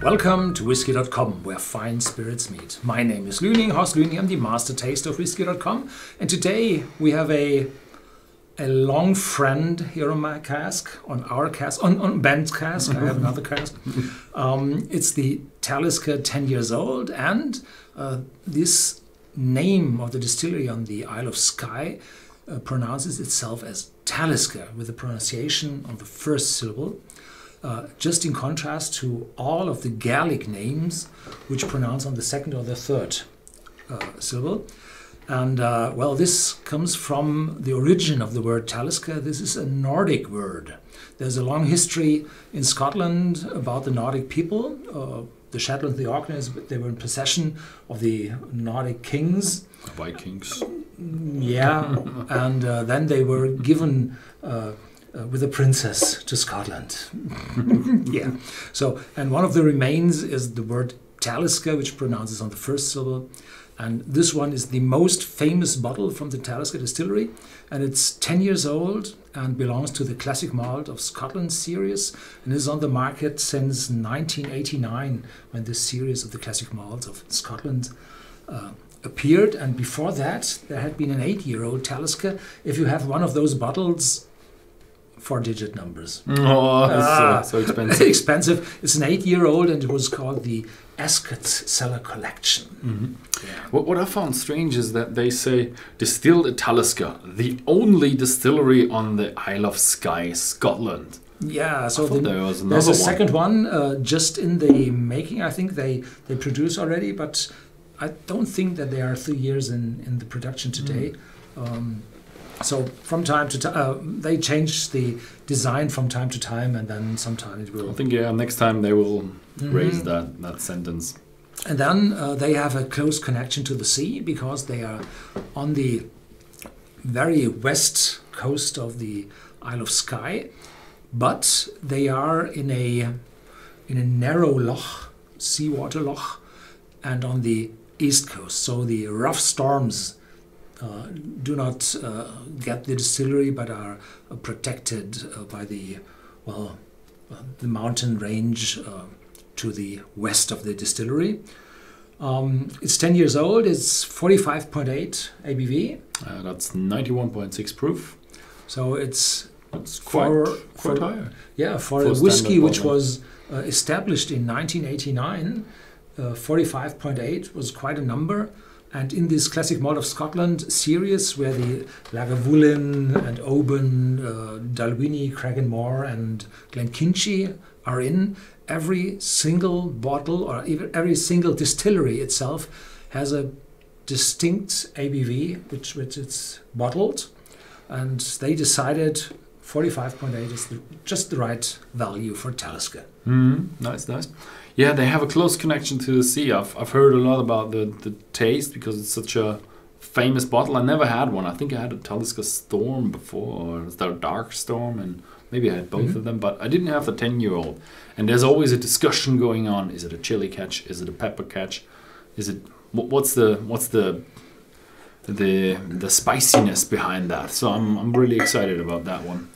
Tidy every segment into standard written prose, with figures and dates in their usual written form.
Welcome to Whisky.com, where fine spirits meet. My name is Lüning, Horst Lüning. I'm the master taster of Whisky.com. And today we have a long friend here on my cask, on our cask, on Ben's cask. I have another cask. It's the Talisker, 10 years old. And this name of the distillery on the Isle of Skye pronounces itself as Talisker, with the pronunciation on the first syllable. Just in contrast to all of the Gaelic names, which pronounce on the second or the third syllable. And well, this comes from the origin of the word Talisker. This is a Nordic word. There's a long history in Scotland about the Nordic people. The Shetland, the Orkneys, they were in possession of the Nordic kings. Vikings. Yeah, and then they were given with a princess to Scotland. Yeah. So, and one of the remains is the word Talisker, which pronounces on the first syllable. And this one is the most famous bottle from the Talisker distillery. And it's 10 years old and belongs to the Classic Malt of Scotland series and is on the market since 1989, when this series of the Classic Malts of Scotland appeared. And before that, there had been an 8-year-old Talisker. If you have one of those bottles, 4-digit numbers. Oh, that's so expensive. Expensive. It's an 8-year-old, and it was called the Ascot's Cellar Collection. Mm-hmm. Yeah. What I found strange is that they say distilled at Talisker, the only distillery on the Isle of Skye, Scotland. Yeah, so there's a second one just in the making. I think they produce already, but I don't think that they are 3 years in the production today. So from time to time, they change the design from time to time, and then sometime it will. I think next time they will raise that sentence. And then they have a close connection to the sea because they are on the very west coast of the Isle of Skye, but they are in a narrow loch, seawater loch, and on the east coast. So the rough storms do not get the distillery, but are protected by the mountain range to the west of the distillery. It's 10 years old. It's 45.8 ABV. That's 91.6 proof. So it's quite high. Yeah, for a whiskey which was established in 1989, 45.8 was quite a number. And in this Classic Malt of Scotland series, where the Lagavulin and Oban, Dalwhinnie, Cragganmore and Glenkinchie are in, every single bottle or even every single distillery itself has a distinct ABV which it's bottled. And they decided 45.8 is just the right value for Talisker. Nice. Yeah, they have a close connection to the sea. I've heard a lot about the taste because it's such a famous bottle. I never had one. I think I had a Talisker Storm before, or is there a Dark Storm? And maybe I had both of them, but I didn't have the 10-year-old. And there's always a discussion going on. Is it a chili catch? Is it a pepper catch? Is it what's the spiciness behind that? So I'm really excited about that one.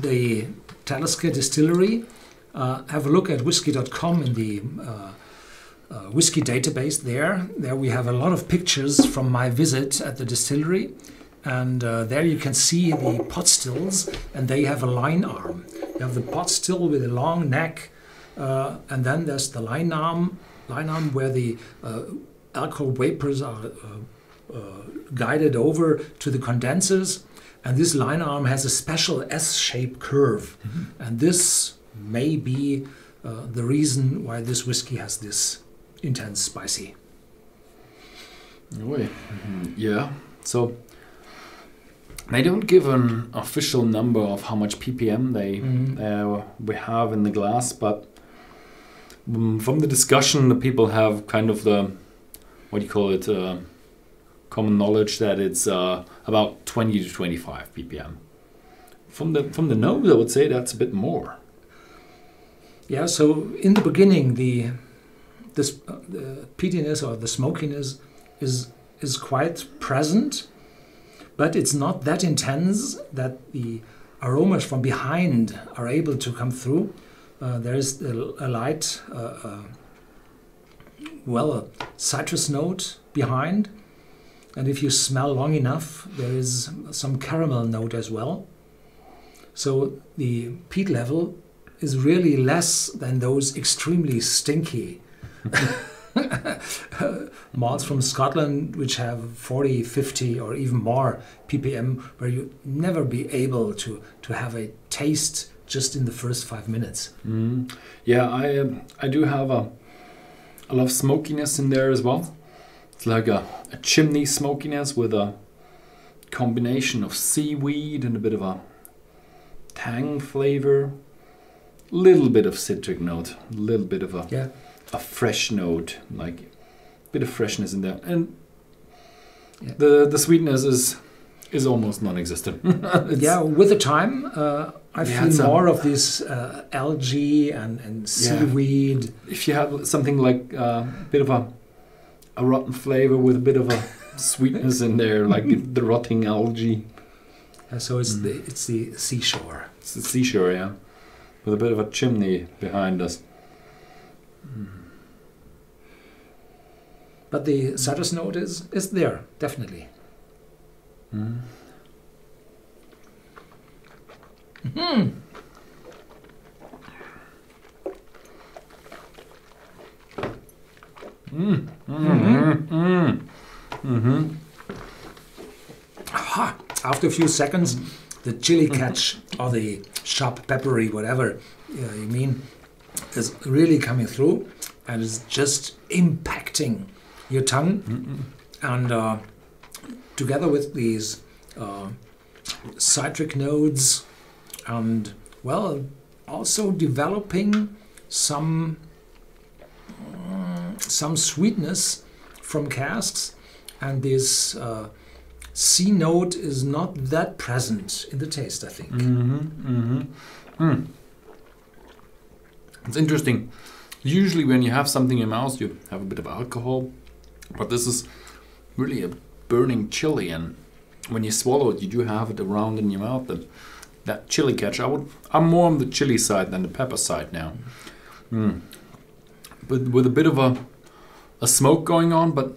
The Talisker distillery. Have a look at Whisky.com in the whisky database there. There we have a lot of pictures from my visit at the distillery. And there you can see the pot stills, and they have a line arm. You have the pot still with a long neck, and then there's the line arm where the alcohol vapors are guided over to the condensers. And this line arm has a special S-shaped curve. And this may be the reason why this whiskey has this intense spicy. Yeah, so they don't give an official number of how much ppm we have in the glass, but from the discussion, the people have kind of the, what do you call it, common knowledge that it's about 20 to 25 ppm. From the nose, I would say that's a bit more. Yeah, so in the beginning, the peatiness or the smokiness is quite present, but it's not that intense that the aromas from behind are able to come through. There is a light, well, a citrus note behind. And if you smell long enough, there is some caramel note as well. So the peat level is really less than those extremely stinky malts from Scotland, which have 40, 50 or even more ppm, where you never be able to have a taste just in the first 5 minutes. Yeah, I do have a lot of smokiness in there as well. It's like a chimney smokiness with a combination of seaweed and a bit of a tang flavor. Little bit of citric note, a little bit of a fresh note, like a bit of freshness in there. And the sweetness is almost non-existent. Yeah, with the time, I feel more of this algae and seaweed. If you have something like a bit of a rotten flavor with a bit of a sweetness in there, like the rotting algae. So it's the seashore. It's the seashore, yeah, with a bit of a chimney behind us. But the citrus note is there, definitely. After a few seconds, the chili catch or the sharp peppery, whatever you mean, is really coming through and is just impacting your tongue. And together with these citric notes and, well, also developing some sweetness from casks, and this sea note is not that present in the taste, I think. It's interesting. Usually when you have something in your mouth, you have a bit of alcohol, but this is really a burning chili, and when you swallow it, you do have it around in your mouth. That chili catch. I'm more on the chili side than the pepper side now. But with a bit of a smoke going on, but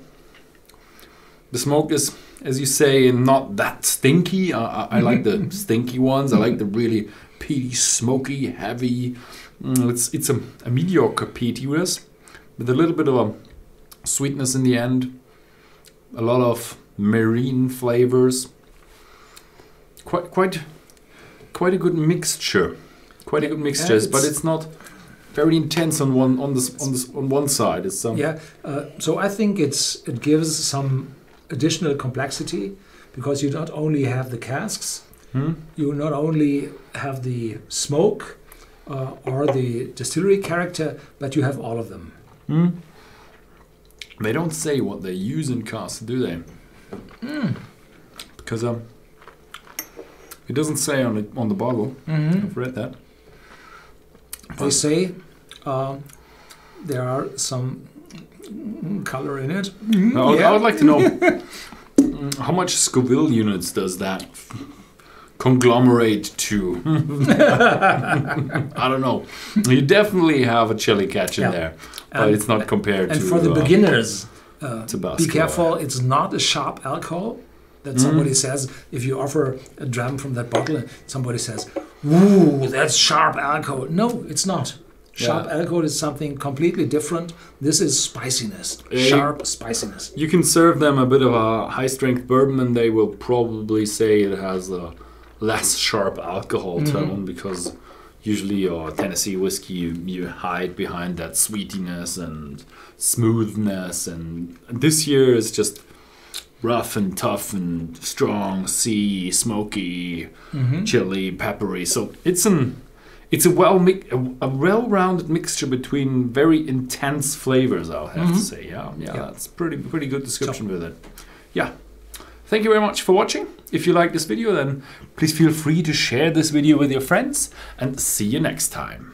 the smoke is, as you say, not that stinky. I like the stinky ones. I like the really peaty, smoky, heavy. It's a mediocre peatiness with a little bit of a sweetness in the end. A lot of marine flavors. Quite a good mixture. Quite a good mixture, but it's not very intense on one side. It's so I think it gives some additional complexity, because you not only have the casks, you not only have the smoke or the distillery character, but you have all of them. They don't say what they use in casks, do they? Because it doesn't say on the bottle. I've read that. They say there are some color in it. I would like to know how much Scoville units does that conglomerate to? I don't know. You definitely have a chili catch in there, but it's not compared to... And for the beginners, Tabasco. Be careful, it's not a sharp alcohol that somebody says, if you offer a dram from that bottle, somebody says, ooh, that's sharp alcohol. No, it's not. Sharp alcohol is something completely different. This is spiciness, sharp spiciness. You can serve them a bit of a high-strength bourbon and they will probably say it has a less sharp alcohol tone, because usually your Tennessee whiskey, you hide behind that sweetiness and smoothness, and this year is just rough and tough and strong, sea, smoky, chili, peppery. So it's a well-rounded mixture between very intense flavors, I'll have to say. Yeah, that's pretty good description with it. Yeah. Thank you very much for watching. If you like this video, then please feel free to share this video with your friends, and see you next time.